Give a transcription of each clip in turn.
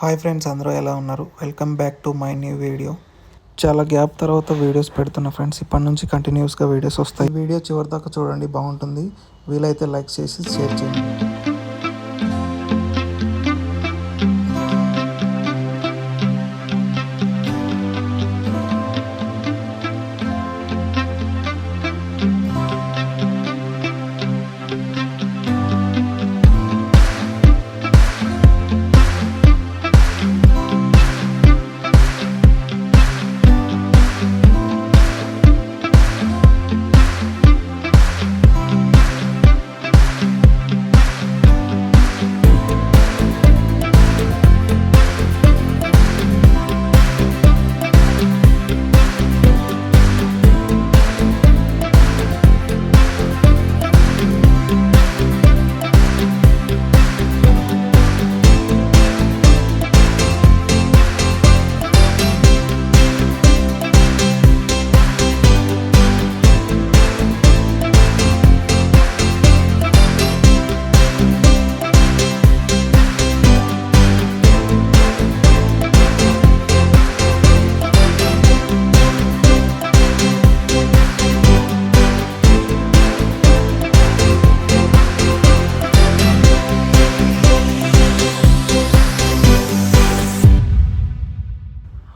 Hi friends, అందరూ ఎలా ఉన్నారు? Welcome back to my new video. చాలా గ్యాప్ తర్వాత వీడియోస్ పెడుతున్నా ఫ్రెండ్స్. ఇప్పటి నుంచి కంటిన్యూస్గా వీడియోస్ వస్తాయి. ఈ వీడియో చివరి దాకా చూడండి, బాగుంటుంది. వీలైతే లైక్ చేసి షేర్ చేయండి.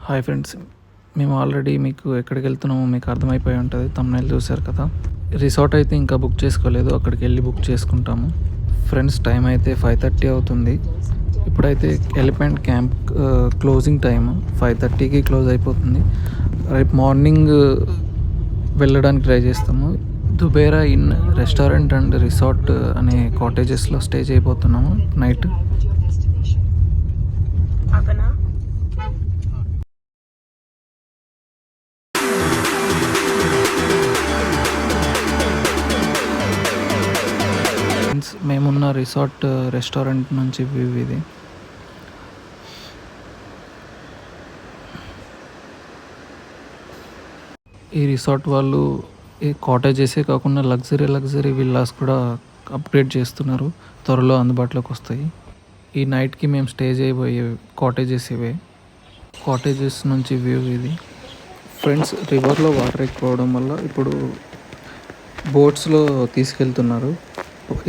హాయ్ ఫ్రెండ్స్, మేము ఆల్రెడీ మీకు ఎక్కడికి వెళ్తున్నామో మీకు అర్థమైపోయి ఉంటుంది. తమ్నైల్ చూశారు కదా. రిసార్ట్ అయితే ఇంకా బుక్ చేసుకోలేదు, అక్కడికి వెళ్ళి బుక్ చేసుకుంటాము. ఫ్రెండ్స్, టైం అయితే 5:30 అవుతుంది. ఇప్పుడైతే ఎలిఫెంట్ క్యాంప్ క్లోజింగ్ టైం 5:30కి క్లోజ్ అయిపోతుంది. రేపు మార్నింగ్ వెళ్ళడానికి ట్రై చేస్తాము. Dubare in restaurant and resort అనే కాటేజెస్లో స్టే చేయబోతున్నాము నైట్. మేమున్న రిసార్ట్ రెస్టారెంట్ నుంచి వ్యూ ఇది. ఈ రిసార్ట్ వాళ్ళు ఈ కాటేజెసే కాకుండా లగ్జరీ విల్లాస్ కూడా అప్గ్రేడ్ చేస్తున్నారు. త్వరలో అందుబాటులోకి వస్తాయి. ఈ నైట్కి మేము స్టే చేయబోయే కాటేజెస్ ఇవే. కాటేజెస్ నుంచి వ్యూ ఇది. ఫ్రెండ్స్, రివర్లో వాటర్ ఎక్కువడం వల్ల ఇప్పుడు బోట్స్లో తీసుకెళ్తున్నారు.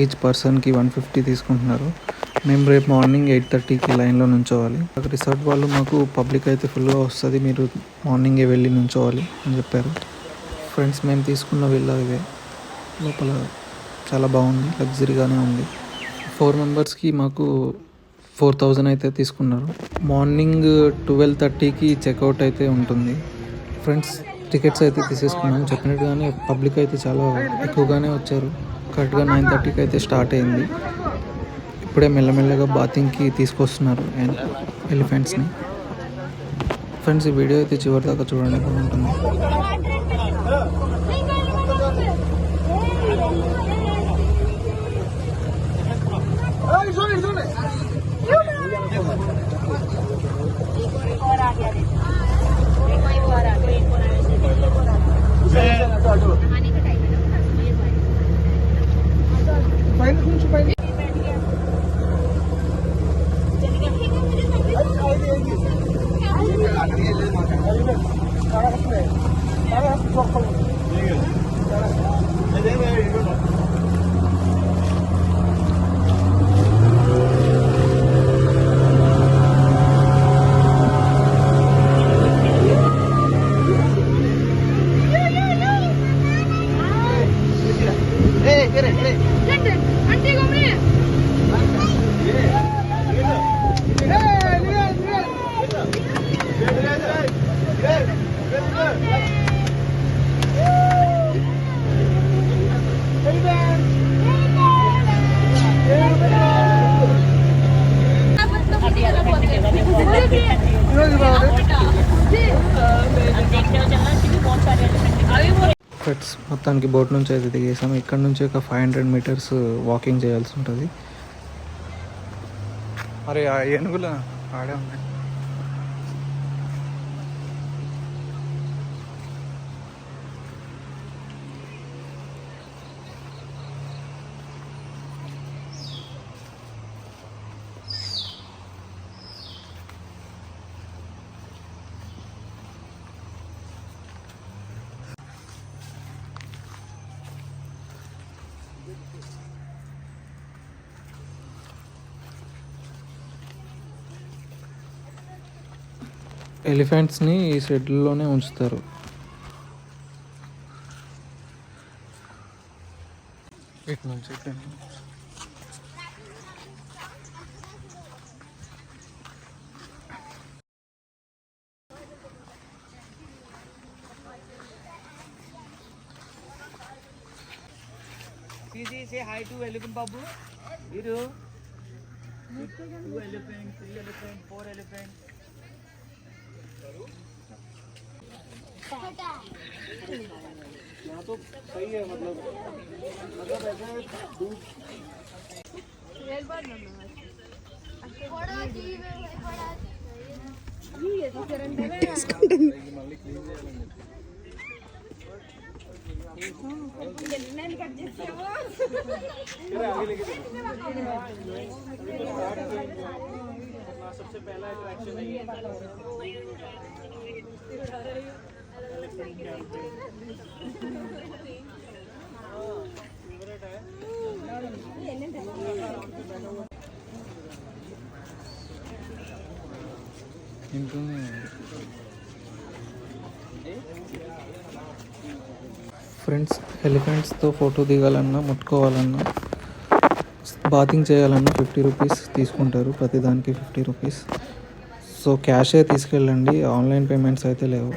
ఈచ్ పర్సన్కి 150 తీసుకుంటున్నారు. మేము రేపు మార్నింగ్ 8:30కి లైన్లో నుంచోవాలి. రిసార్ట్ వాళ్ళు మాకు పబ్లిక్ అయితే ఫుల్గా వస్తుంది, మీరు మార్నింగే వెళ్ళి నుంచోవాలి అని చెప్పారు. ఫ్రెండ్స్, మేము తీసుకున్న విల్లా ఇవే. లోపల చాలా బాగుంది, లగ్జరీగానే ఉంది. 4 మెంబర్స్కి మాకు 4,000 అయితే తీసుకున్నారు. మార్నింగ్ 12:30కి చెక్అవుట్ అయితే ఉంటుంది. ఫ్రెండ్స్, టికెట్స్ అయితే తీసేసుకున్నాము. చెప్పినట్టుగానే పబ్లిక్ అయితే చాలా ఎక్కువగానే వచ్చారు. కరెక్ట్గా 9:30కి అయితే స్టార్ట్ అయింది. ఇప్పుడే మెల్లమెల్లగా బాతింగ్కి తీసుకొస్తున్నారు ఎలిఫెంట్స్ని. ఫ్రెండ్స్, ఈ వీడియో అయితే చివరి దాకా చూడండి, బాగుంటుంది. ఫ్రెండ్స్, మొత్తానికి బోట్ నుంచి అయితే దిగేసాము. ఇక్కడ నుంచి ఒక 500 మీటర్స్ వాకింగ్ చేయాల్సి ఉంటుంది. మరి ఆ ఏనుగులు ఆడే ఉన్నాయి. ఎలిఫెంట్స్ని ఈ షెడ్లోనే ఉంచుతారు. ఇటు నుంచి say hi to elephant babu. Iru. 2 elephant, 3 elephant, 4 elephant. यहाँ तो सही है मतलब ऐसा दूध सबसे पहला अट्रैक्शन है ये। ఫ్రెండ్స్, ఎలిఫెంట్స్తో ఫోటో దిగాలన్నా ముట్టుకోవాలన్నా బాతింగ్ చేయాలన్నా 50 రూపీస్ తీసుకుంటారు. ప్రతిదానికి 50 రూపీస్. సో క్యాషే తీసుకెళ్ళండి, ఆన్లైన్ పేమెంట్స్ అయితే లేవు.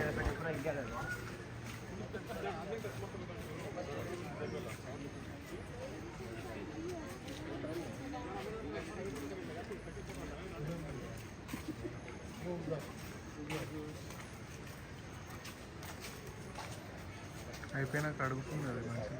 అయిపోయినాక అడుగుతుంది అది మంచిగా.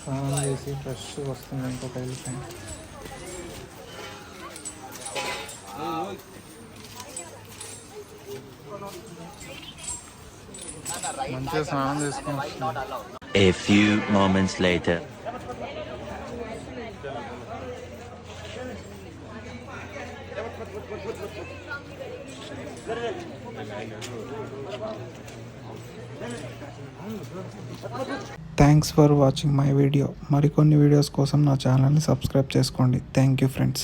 స్నానం చేసి ఫ్రెష్ వస్తుంది ఇంకొక ఎలిఫెంట్. మంచిగా స్నానం చేసుకొని వస్తుంది. A few moments later. Thanks for watching my video. మరికొన్ని వీడియోస్ కోసం నా ఛానల్ని సబ్స్క్రైబ్ చేసుకోండి. Thank you friends.